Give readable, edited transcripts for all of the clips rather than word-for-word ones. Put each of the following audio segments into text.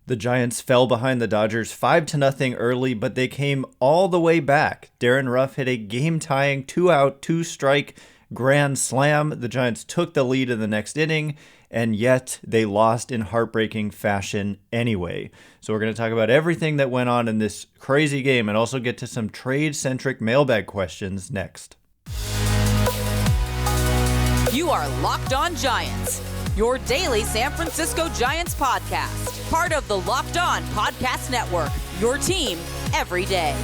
The Giants fell behind the Dodgers 5-0 early, but they came all the way back. Darin Ruf hit a game-tying 2-out, 2-strike grand slam. The Giants took the lead in the next inning, and yet they lost in heartbreaking fashion anyway. So we're going to talk about everything that went on in this crazy game and also get to some trade-centric mailbag questions next. You are Locked On Giants, your daily San Francisco Giants podcast. Part of the Locked On Podcast Network, your team every day.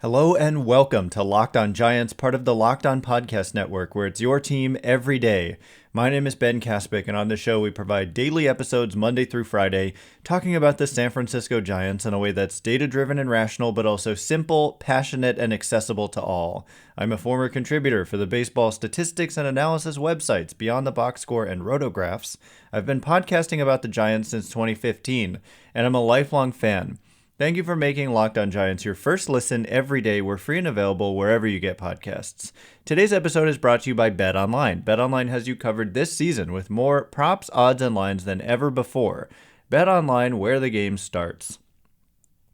Hello and welcome to Locked On Giants, part of the Locked On Podcast Network, where it's your team every day. My name is Ben Kaspick, and on the show we provide daily episodes Monday through Friday, talking about the San Francisco Giants in a way that's data-driven and rational, but also simple, passionate, and accessible to all. I'm a former contributor for the baseball statistics and analysis websites Beyond the Box Score and Rotographs. I've been podcasting about the Giants since 2015, and I'm a lifelong fan. Thank you for making Locked On Giants your first listen every day. We're free and available wherever you get podcasts. Today's episode is brought to you by BetOnline. BetOnline has you covered this season with more props, odds, and lines than ever before. BetOnline, where the game starts.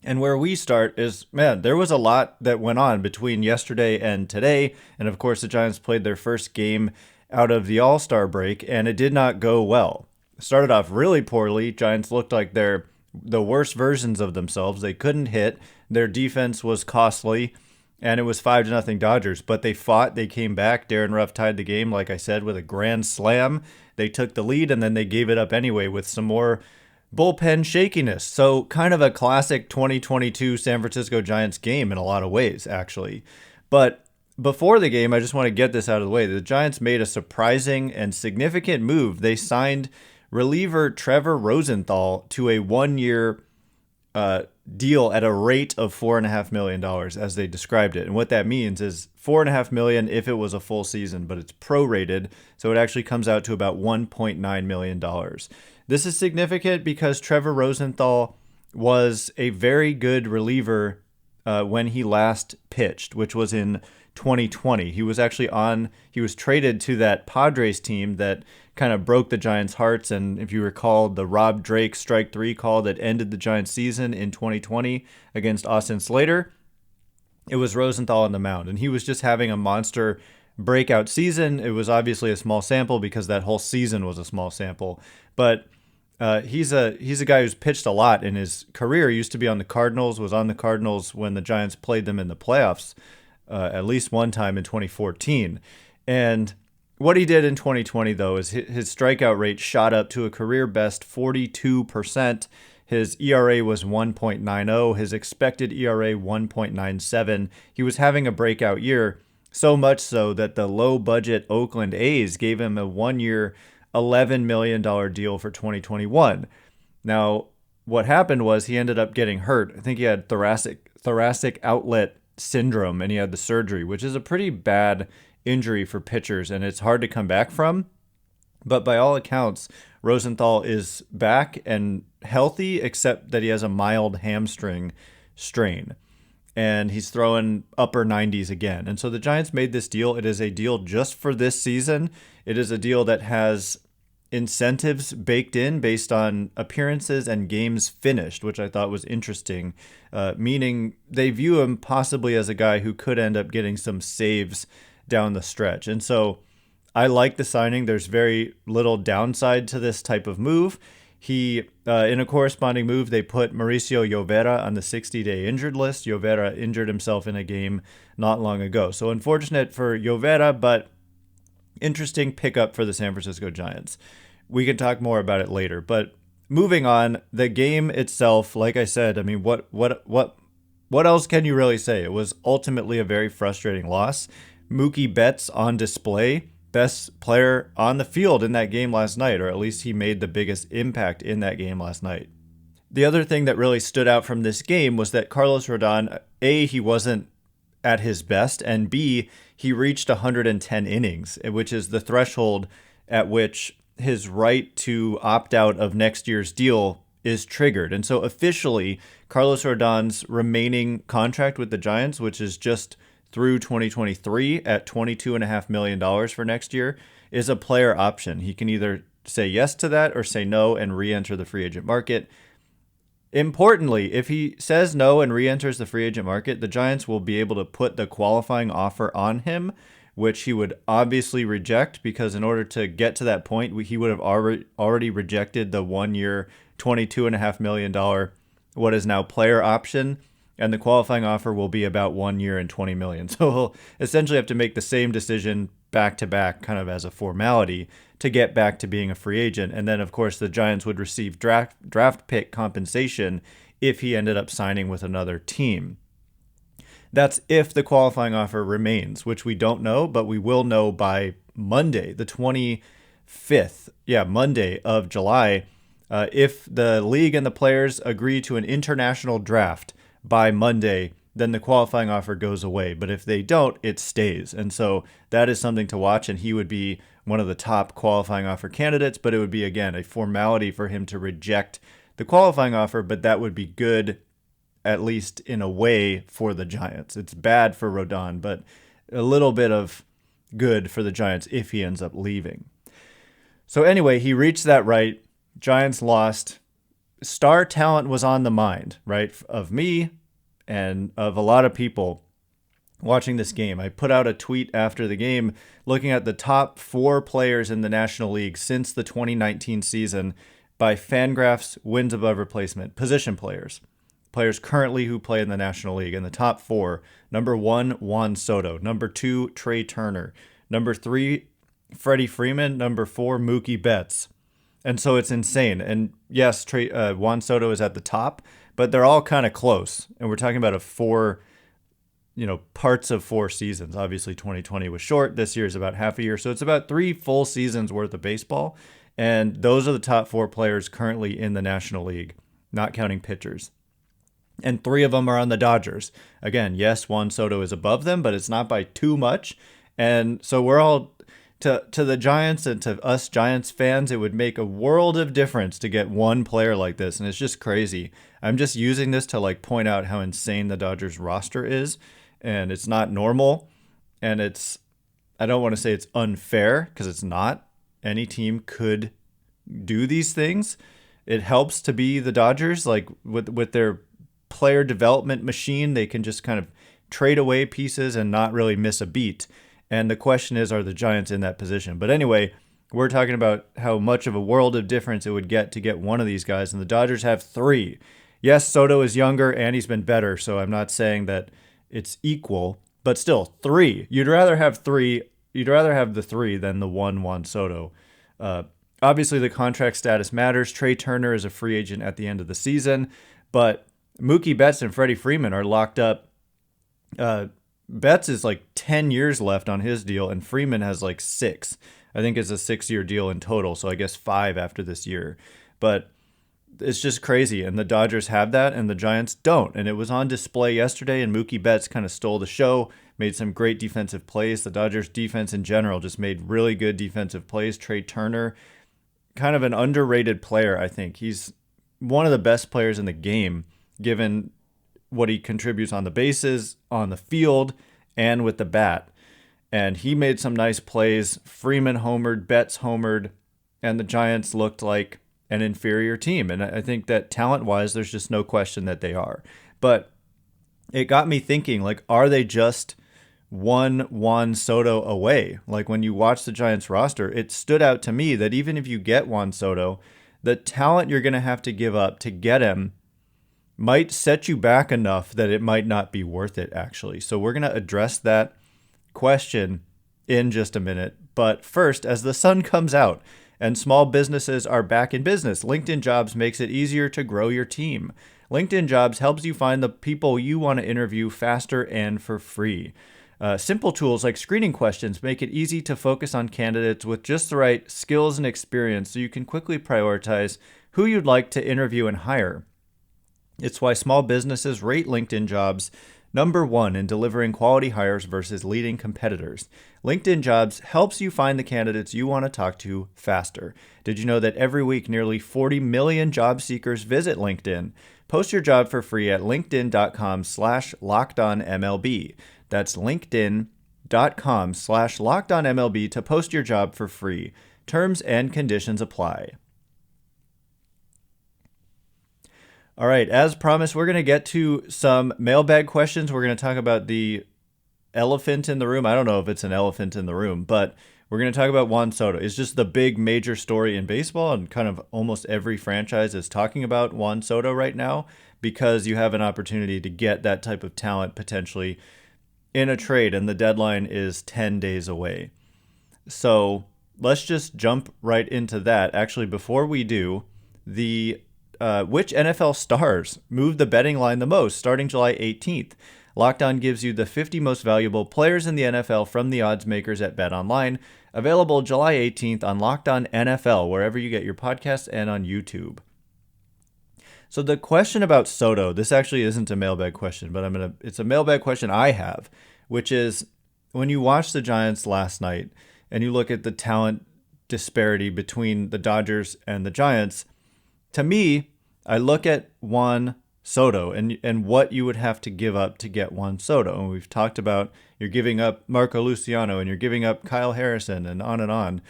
And where we start is, there was a lot that went on between yesterday and today. And of course, the Giants played their first game out of the All-Star break, and it did not go well. It started off really poorly. Giants looked like they're the worst versions of themselves. They couldn't hit. Their defense was costly, and it was 5-0 Dodgers. But they fought. They came back. Darin Ruf tied the game, like I said, with a grand slam. They took the lead, and then they gave it up anyway with some more bullpen shakiness. So kind of a classic 2022 San Francisco Giants game in a lot of ways, actually. But before the game, I just want to get this out of the way. The Giants made a surprising and significant move. They signed reliever Trevor Rosenthal to a one-year deal at a rate of $4.5 million, as they described it. And what that means is $4.5 million if it was a full season, but it's prorated, so it actually comes out to about $1.9 million. This is significant because Trevor Rosenthal was a very good reliever when he last pitched, which was in 2020. He was traded to that Padres team that kind of broke the Giants' hearts. And if you recall, the Rob Drake strike three call that ended the Giants' season in 2020 against Austin Slater, it was Rosenthal on the mound. And he was just having a monster breakout season. It was obviously a small sample because that whole season was a small sample. But he's a guy who's pitched a lot in his career. He used to be on the Cardinals, was on the Cardinals when the Giants played them in the playoffs at least one time in 2014. And what he did in 2020, though, is his strikeout rate shot up to a career best 42%. His ERA was 1.90. His expected ERA 1.97. He was having a breakout year, so much so that the low-budget Oakland A's gave him a one-year, $11 million deal for 2021. Now, what happened was he ended up getting hurt. I think he had thoracic outlet syndrome, and he had the surgery, which is a pretty bad injury for pitchers, and it's hard to come back from. But by all accounts, Rosenthal is back and healthy, except that he has a mild hamstring strain, and he's throwing upper 90s again. And so the Giants made this deal. It is a deal just for this season. It is a deal that has incentives baked in based on appearances and games finished, which I thought was interesting, meaning they view him possibly as a guy who could end up getting some saves down the stretch. And so I like the signing. There's very little downside to this type of move. He, in a corresponding move, they put Mauricio Llovera on the 60-day injured list. Llovera injured himself in a game not long ago. So unfortunate for Llovera, but interesting pickup for the San Francisco Giants. We can talk more about it later. But moving on, the game itself, like I said, I mean, what else can you really say? It was ultimately a very frustrating loss. Mookie Betts on display, best player on the field in that game last night, or at least he made the biggest impact in that game last night. The other thing that really stood out from this game was that Carlos Rodón, A, he wasn't at his best, and B, he reached 110 innings, which is the threshold at which his right to opt out of next year's deal is triggered. And so officially, Carlos Rodón's remaining contract with the Giants, which is just through 2023 at $22.5 million for next year is a player option. He can either say yes to that or say no and re-enter the free agent market. Importantly, if he says no and re-enters the free agent market, the Giants will be able to put the qualifying offer on him, which he would obviously reject, because in order to get to that point, he would have already rejected the 1 year, $22.5 million, what is now player option, and the qualifying offer will be about 1 year and $20 million. So he'll essentially have to make the same decision back to back, kind of as a formality, to get back to being a free agent. And then, of course, the Giants would receive draft pick compensation if he ended up signing with another team. That's if the qualifying offer remains, which we don't know, but we will know by Monday, the 25th. Yeah, Monday of July. If the league and the players agree to an international draft by Monday, then the qualifying offer goes away. But if they don't, it stays. And so that is something to watch. And he would be one of the top qualifying offer candidates, but it would be, again, a formality for him to reject the qualifying offer. But that would be good, at least in a way, for the Giants. It's bad for Rodón, but a little bit of good for the Giants if he ends up leaving. So anyway, he reached that right. Giants lost. Star talent was on the mind, right, of me and of a lot of people watching this game. I put out a tweet after the game looking at the top 4 players in the National League since the 2019 season by Fangraphs wins above replacement, position players currently who play in the National League. In the top 4, number 1, Juan Soto. Number 2, Trey Turner. Number 3, Freddie Freeman. Number 4, Mookie Betts. And so it's insane. And yes, Juan Soto is at the top, but they're all kind of close. And we're talking about parts of 4 seasons. Obviously, 2020 was short. This year is about half a year. So it's about 3 full seasons worth of baseball. And those are the top 4 players currently in the National League, not counting pitchers. And 3 of them are on the Dodgers. Again, yes, Juan Soto is above them, but it's not by too much. And so we're all, to the Giants and to us Giants fans, it would make a world of difference to get one player like this. And it's just crazy. I'm just using this to point out how insane the Dodgers roster is. And it's not normal. And I don't want to say it's unfair, because it's not. Any team could do these things. It helps to be the Dodgers, with their player development machine. They can just kind of trade away pieces and not really miss a beat. And the question is, are the Giants in that position? But anyway, we're talking about how much of a world of difference it would get to get one of these guys. And the Dodgers have 3. Yes, Soto is younger and he's been better, so I'm not saying that it's equal, but still 3. You'd rather have 3. You'd rather have the 3 than the Juan Soto. Obviously, the contract status matters. Trey Turner is a free agent at the end of the season, but Mookie Betts and Freddie Freeman are locked up. Betts is 10 years left on his deal, and Freeman has 6. I think it's a 6-year deal in total, so I guess 5 after this year. But it's just crazy, and the Dodgers have that, and the Giants don't. And it was on display yesterday, and Mookie Betts kind of stole the show, made some great defensive plays. The Dodgers defense in general just made really good defensive plays. Trey Turner, kind of an underrated player, I think. He's one of the best players in the game, given what he contributes on the bases, on the field, and with the bat. And he made some nice plays. Freeman homered, Betts homered, and the Giants looked like an inferior team. And I think that talent-wise, there's just no question that they are. But it got me thinking, are they just one Juan Soto away? When you watch the Giants roster, it stood out to me that even if you get Juan Soto, the talent you're going to have to give up to get him might set you back enough that it might not be worth it, actually. So we're going to address that question in just a minute. But first, as the sun comes out and small businesses are back in business, LinkedIn Jobs makes it easier to grow your team. LinkedIn Jobs helps you find the people you want to interview faster and for free. Simple tools like screening questions make it easy to focus on candidates with just the right skills and experience, so you can quickly prioritize who you'd like to interview and hire. It's why small businesses rate LinkedIn Jobs number 1 in delivering quality hires versus leading competitors. LinkedIn Jobs helps you find the candidates you want to talk to faster. Did you know that every week nearly 40 million job seekers visit LinkedIn? Post your job for free at linkedin.com/lockedonmlb. That's linkedin.com/LockedOnMLB to post your job for free. Terms and conditions apply. All right, as promised, we're going to get to some mailbag questions. We're going to talk about the elephant in the room. I don't know if it's an elephant in the room, but we're going to talk about Juan Soto. It's just the big major story in baseball, and kind of almost every franchise is talking about Juan Soto right now because you have an opportunity to get that type of talent potentially in a trade, and the deadline is 10 days away. So let's just jump right into that. Actually, before we do, which NFL stars moved the betting line the most starting July 18th? Locked On gives you the 50 most valuable players in the NFL from the odds makers at BetOnline. Available July 18th on Locked On NFL, wherever you get your podcasts, and on YouTube. So the question about Soto, this actually isn't a mailbag question, but it's a mailbag question I have, which is when you watch the Giants last night and you look at the talent disparity between the Dodgers and the Giants, to me, I look at Juan Soto and what you would have to give up to get Juan Soto. And we've talked about you're giving up Marco Luciano and you're giving up Kyle Harrison and on and on.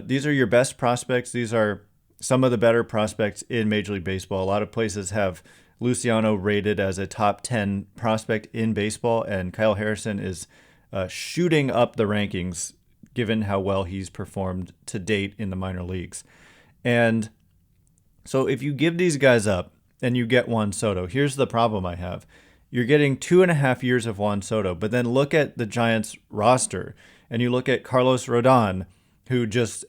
These are your best prospects. These are some of the better prospects in Major League Baseball. A lot of places have Luciano rated as a top 10 prospect in baseball, and Kyle Harrison is shooting up the rankings given how well he's performed to date in the minor leagues. And so if you give these guys up and you get Juan Soto, here's the problem I have. You're getting 2.5 years of Juan Soto, but then look at the Giants roster and you look at Carlos Rodón, who just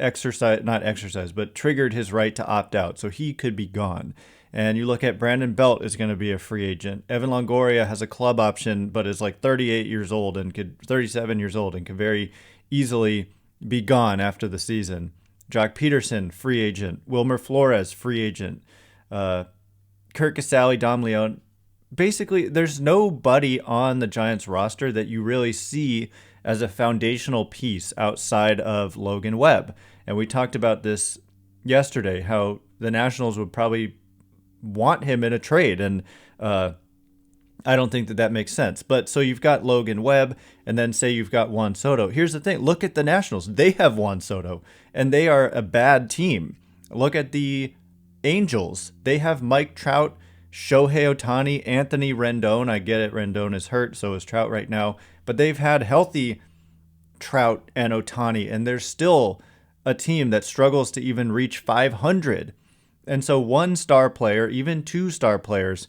triggered his right to opt out, so he could be gone. And you look at Brandon Belt is going to be a free agent. Evan Longoria has a club option, but is like 37 years old and could very easily be gone after the season. Jock Peterson, free agent. Wilmer Flores, free agent. Kurt Casale, Dom Leone. Basically, there's nobody on the Giants roster that you really see as a foundational piece outside of Logan Webb. And we talked about this yesterday, how the Nationals would probably want him in a trade. And I don't think that makes sense. But so you've got Logan Webb, and then say you've got Juan Soto. Here's the thing. Look at the Nationals. They have Juan Soto, and they are a bad team. Look at the Angels. They have Mike Trout, Shohei Otani, Anthony Rendon. I get it. Rendon is hurt. So is Trout right now. But they've had healthy Trout and Otani, and they're still a team that struggles to even reach 500. And so one star player, even two star players,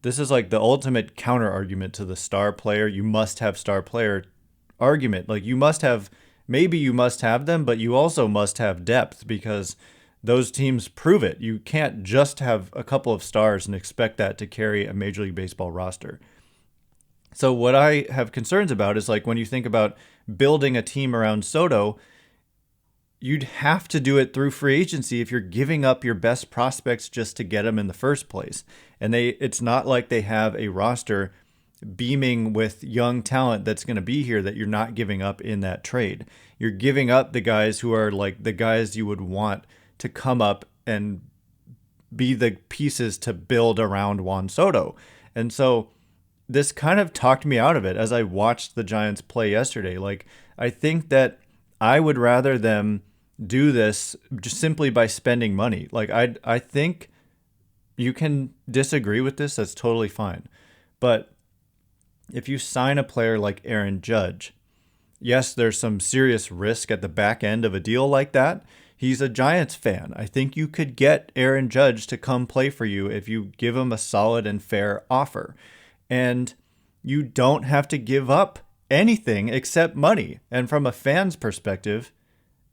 this is like the ultimate counter argument to the star player. You must have star player argument. Like you must have them, but you also must have depth because those teams prove it. You can't just have a couple of stars and expect that to carry a Major League Baseball roster. So what I have concerns about is like when you think about building a team around Soto, you'd have to do it through free agency if you're giving up your best prospects just to get them in the first place. And it's not like they have a roster beaming with young talent that's going to be here that you're not giving up in that trade. You're giving up the guys who are like the guys you would want to come up and be the pieces to build around Juan Soto. And so this kind of talked me out of it as I watched the Giants play yesterday. Like, I think that I would rather them do this just simply by spending money. Like, I think you can disagree with this. That's totally fine. But if you sign a player like Aaron Judge, yes, there's some serious risk at the back end of a deal like that. He's a Giants fan. I think you could get Aaron Judge to come play for you if you give him a solid and fair offer. And you don't have to give up anything except money. And from a fan's perspective,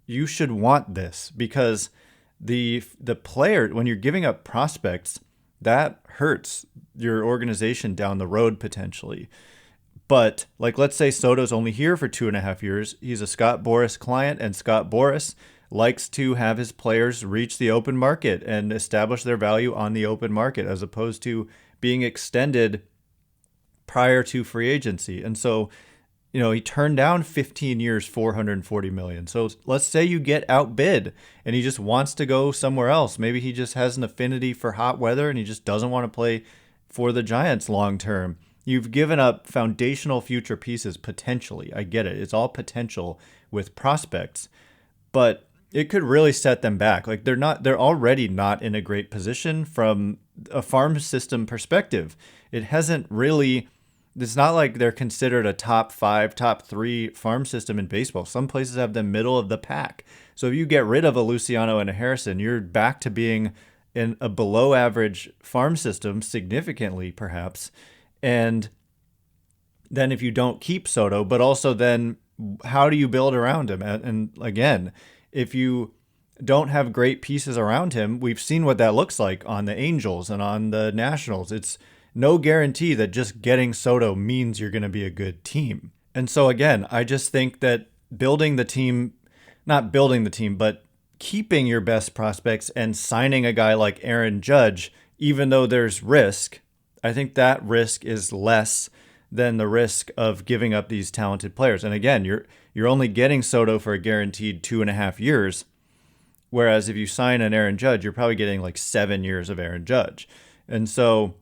you should want this because the player, when you're giving up prospects, that hurts your organization down the road potentially. But like, let's say Soto's only here for 2.5 years. He's a Scott Boras client, and Scott Boras likes to have his players reach the open market and establish their value on the open market as opposed to being extended prior to free agency. And so, he turned down 15 years, $440 million. So let's say you get outbid and he just wants to go somewhere else. Maybe he just has an affinity for hot weather and he just doesn't want to play for the Giants long term. you've given up foundational future pieces potentially. I get it. It's all potential with prospects, but it could really set them back. Like they're already not in a great position from a farm system perspective. It's not like they're considered a top 5, top 3 farm system in baseball. Some places have them middle of the pack. So if you get rid of a Luciano and a Harrison, you're back to being in a below average farm system significantly, perhaps. And then if you don't keep Soto, but also then how do you build around him? And again, if you don't have great pieces around him, we've seen what that looks like on the Angels and on the Nationals. It's no guarantee that just getting Soto means you're going to be a good team. And so again, I just think that not building the team, but keeping your best prospects and signing a guy like Aaron Judge, even though there's risk, I think that risk is less than the risk of giving up these talented players. And again, you're only getting Soto for a guaranteed 2.5 years. Whereas if you sign an Aaron Judge, you're probably getting like 7 years of Aaron Judge. And so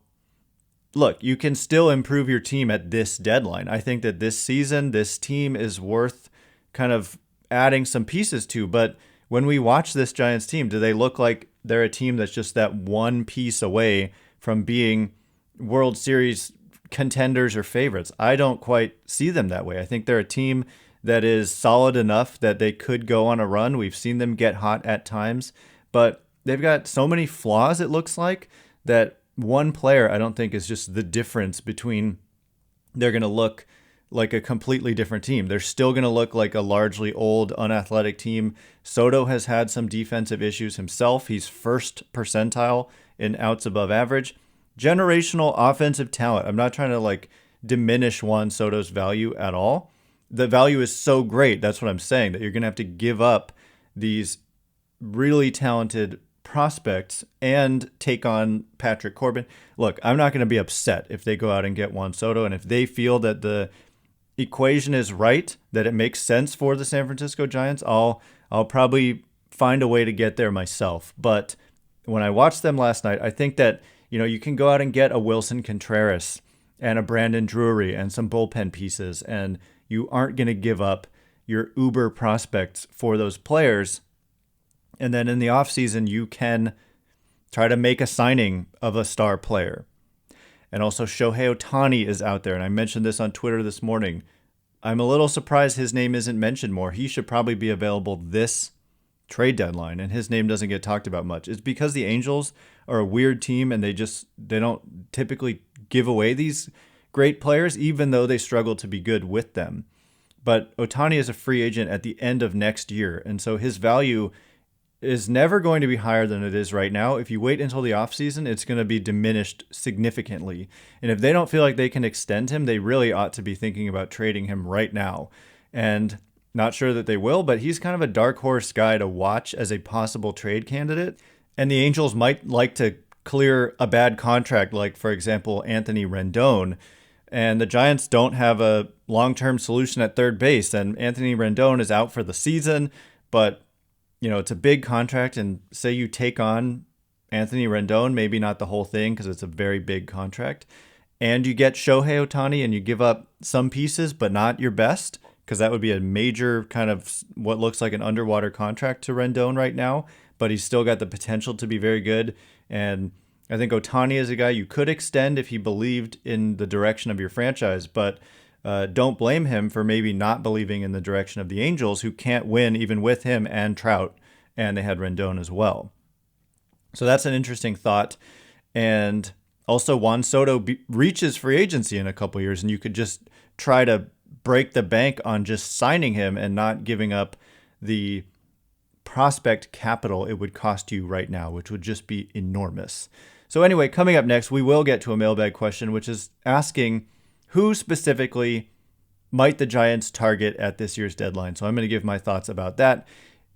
look, you can still improve your team at this deadline. I think that this season, this team is worth kind of adding some pieces to. But when we watch this Giants team, do they look like they're a team that's just that one piece away from being World Series contenders or favorites? I don't quite see them that way. I think they're a team that is solid enough that they could go on a run. We've seen them get hot at times, but they've got so many flaws, it looks like, that one player I don't think is just the difference between they're going to look like a completely different team. They're still going to look like a largely old, unathletic team. Soto has had some defensive issues himself. He's first percentile in outs above average. Generational offensive talent. I'm not trying to diminish Juan Soto's value at all. The value is so great. That's what I'm saying, that you're going to have to give up these really talented prospects and take on Patrick Corbin. Look, I'm not going to be upset if they go out and get Juan Soto, and if they feel that the equation is right, that it makes sense for the San Francisco Giants, I'll probably find a way to get there myself. But when I watched them last night, I think that you can go out and get a Wilson Contreras and a Brandon Drewery and some bullpen pieces, and you aren't going to give up your uber prospects for those players. And then in the offseason, you can try to make a signing of a star player. And also Shohei Otani is out there. And I mentioned this on Twitter this morning. I'm a little surprised his name isn't mentioned more. He should probably be available this trade deadline, and his name doesn't get talked about much. It's because the Angels are a weird team, and they don't typically give away these great players, even though they struggle to be good with them. But Otani is a free agent at the end of next year, and so his value is never going to be higher than it is right now. If you wait until the offseason, it's going to be diminished significantly. And if they don't feel like they can extend him, they really ought to be thinking about trading him right now. And not sure that they will, but he's kind of a dark horse guy to watch as a possible trade candidate. And the Angels might like to clear a bad contract, like, for example, Anthony Rendon. And the Giants don't have a long-term solution at third base. And Anthony Rendon is out for the season, but it's a big contract, and say you take on Anthony Rendon, maybe not the whole thing because it's a very big contract, and you get Shohei Otani and you give up some pieces but not your best, because that would be a major kind of what looks like an underwater contract to Rendon right now, but he's still got the potential to be very good. And I think Otani is a guy you could extend if he believed in the direction of your franchise, but don't blame him for maybe not believing in the direction of the Angels, who can't win even with him and Trout, and they had Rendon as well. So that's an interesting thought. And also Juan Soto reaches free agency in a couple years, and you could just try to break the bank on just signing him and not giving up the prospect capital it would cost you right now, which would just be enormous. So anyway, coming up next, we will get to a mailbag question, which is asking, who specifically might the Giants target at this year's deadline? So I'm going to give my thoughts about that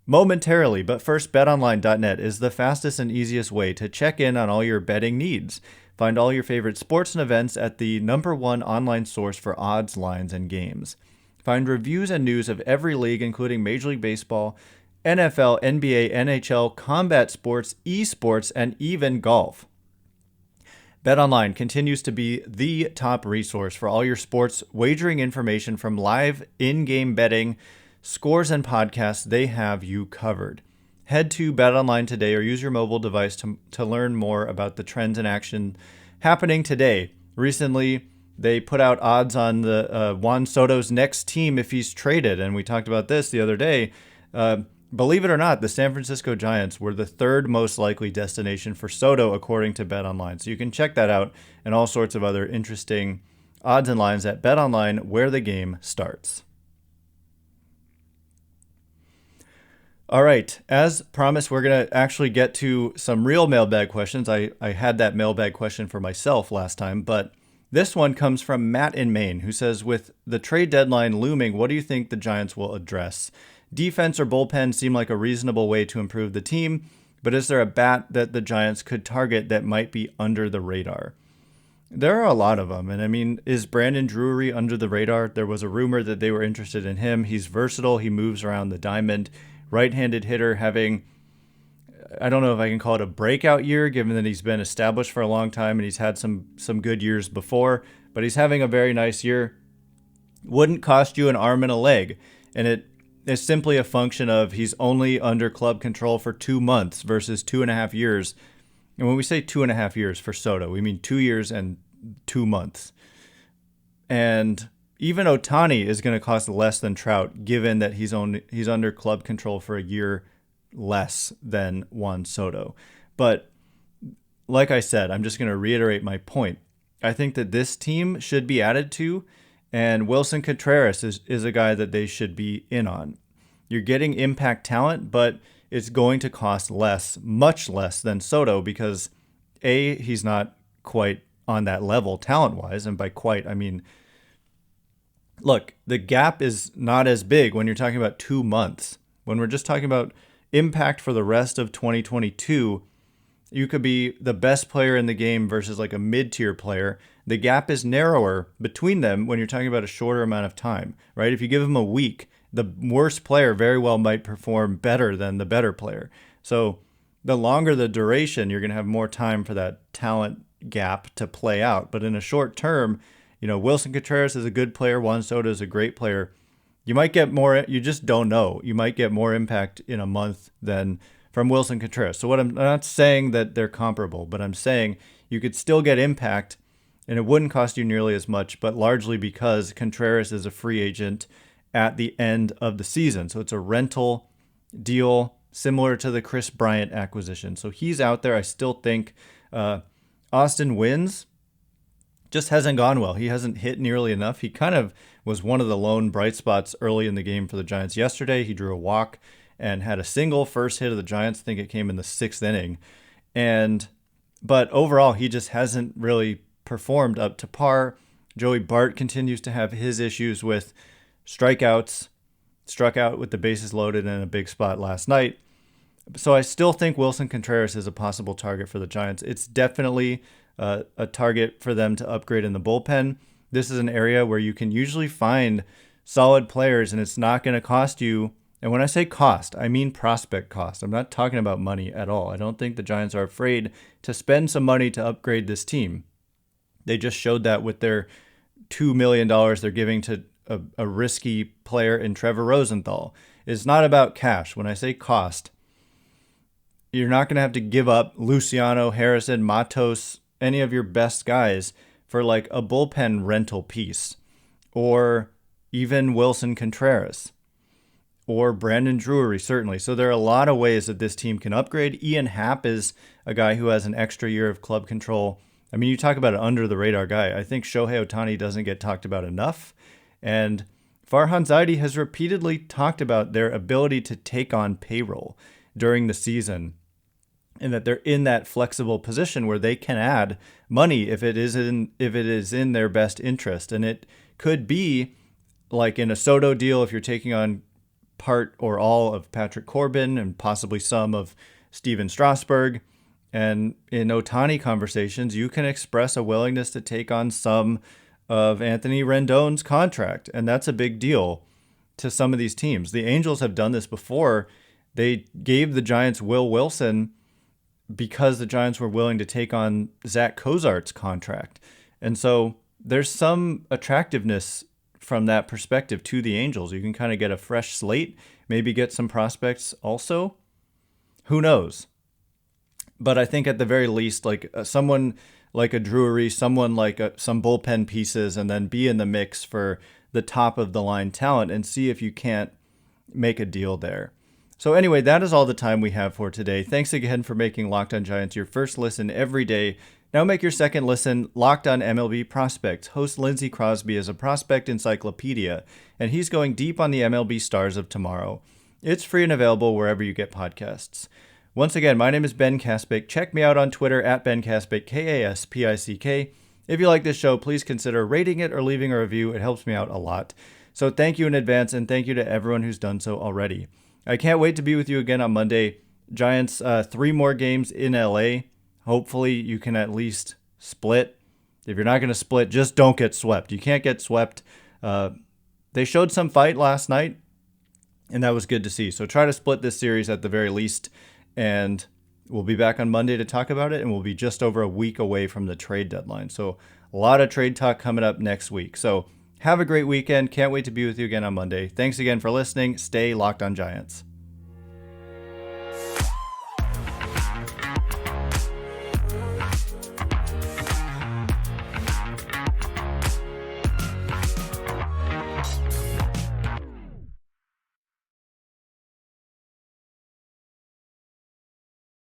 momentarily. But first, betonline.net is the fastest and easiest way to check in on all your betting needs. Find all your favorite sports and events at the #1 online source for odds, lines, and games. Find reviews and news of every league, including Major League Baseball, NFL, NBA, NHL, combat sports, esports, and even golf. BetOnline continues to be the top resource for all your sports wagering information, from live in-game betting, scores, and podcasts. They have you covered. Head to BetOnline today or use your mobile device to learn more about the trends in action happening today. Recently, they put out odds on the Juan Soto's next team if he's traded, and we talked about this the other day. Believe it or not, the San Francisco Giants were the third most likely destination for Soto, according to BetOnline. So you can check that out and all sorts of other interesting odds and lines at BetOnline, where the game starts. All right, as promised, we're going to actually get to some real mailbag questions. I had that mailbag question for myself last time, but this one comes from Matt in Maine, who says, with the trade deadline looming, what do you think the Giants will address? Defense or bullpen seem like a reasonable way to improve the team, but is there a bat that the Giants could target that might be under the radar? There are a lot of them. And I mean, is Brandon Drewery under the radar? There was a rumor that they were interested in him. He's versatile. He moves around the diamond. Right-handed hitter, having, I don't know if I can call it a breakout year, given that he's been established for a long time and he's had some good years before, but he's having a very nice year. Wouldn't cost you an arm and a leg. And it's simply a function of he's only under club control for 2 months versus 2.5 years. And when we say 2.5 years for Soto, we mean 2 years and 2 months. And even Otani is going to cost less than Trout, given that he's under club control for a year less than Juan Soto. But like I said, I'm just going to reiterate my point. I think that this team should be added to, and Wilson Contreras is a guy that they should be in on. You're getting impact talent, but it's going to cost less, much less than Soto, because A, he's not quite on that level talent-wise, and by quite, I mean, look, the gap is not as big when you're talking about 2 months. When we're just talking about impact for the rest of 2022, you could be the best player in the game versus like a mid-tier player. The gap is narrower between them when you're talking about a shorter amount of time, right? If you give them a week, the worst player very well might perform better than the better player. So the longer the duration, you're going to have more time for that talent gap to play out. But in a short term, you know, Wilson Contreras is a good player. Juan Soto is a great player. You might get more, you just don't know. You might get more impact in a month than from Wilson Contreras. So I'm not saying that they're comparable, but I'm saying you could still get impact and it wouldn't cost you nearly as much, but largely because Contreras is a free agent at the end of the season. So it's a rental deal similar to the Chris Bryant acquisition. So he's out there. I still think Austin Wynns just hasn't gone well. He hasn't hit nearly enough. He kind of was one of the lone bright spots early in the game for the Giants yesterday. He drew a walk and had a single first hit of the Giants. I think it came in the 6th inning. But overall, he just hasn't really performed up to par. Joey Bart continues to have his issues with strikeouts, struck out with the bases loaded in a big spot last night. So I still think Wilson Contreras is a possible target for the Giants. It's definitely a target for them to upgrade in the bullpen. This is an area where you can usually find solid players, and it's not going to cost you. And when I say cost, I mean prospect cost. I'm not talking about money at all. I don't think the Giants are afraid to spend some money to upgrade this team. They just showed that with their $2 million they're giving to a risky player in Trevor Rosenthal. It's not about cash. When I say cost, you're not going to have to give up Luciano, Harrison, Matos, any of your best guys for like a bullpen rental piece, or even Wilson Contreras, or Brandon Drewery, certainly. So there are a lot of ways that this team can upgrade. Ian Happ is a guy who has an extra year of club control. I mean, you talk about an under-the-radar guy. I think Shohei Otani doesn't get talked about enough. And Farhan Zaidi has repeatedly talked about their ability to take on payroll during the season, and that they're in that flexible position where they can add money if it is in their best interest. And it could be like in a Soto deal, if you're taking on part or all of Patrick Corbin and possibly some of Steven Strasburg. And in Otani conversations, you can express a willingness to take on some of Anthony Rendon's contract. And that's a big deal to some of these teams. The Angels have done this before. They gave the Giants Will Wilson because the Giants were willing to take on Zach Cozart's contract. And so there's some attractiveness from that perspective to the Angels. You can kind of get a fresh slate, maybe get some prospects also. Who knows? But I think at the very least, like someone like a Drewery, someone like some bullpen pieces, and then be in the mix for the top of the line talent and see if you can't make a deal there. So anyway, that is all the time we have for today. Thanks again for making Locked On Giants your first listen every day. Now make your second listen Locked On MLB Prospects. Host Lindsey Crosby is a prospect encyclopedia, and he's going deep on the MLB stars of tomorrow. It's free and available wherever you get podcasts. Once again, my name is Ben Kaspick. Check me out on Twitter at Ben Kaspick, Kaspick. If you like this show, please consider rating it or leaving a review. It helps me out a lot. So thank you in advance, and thank you to everyone who's done so already. I can't wait to be with you again on Monday. Giants, 3 more games in LA. Hopefully you can at least split. If you're not going to split, just don't get swept. You can't get swept. They showed some fight last night, and that was good to see. So try to split this series at the very least, and we'll be back on Monday to talk about it, and we'll be just over a week away from the trade deadline. So a lot of trade talk coming up next week. So have a great weekend. Can't wait to be with you again on Monday. Thanks again for listening. Stay locked on Giants.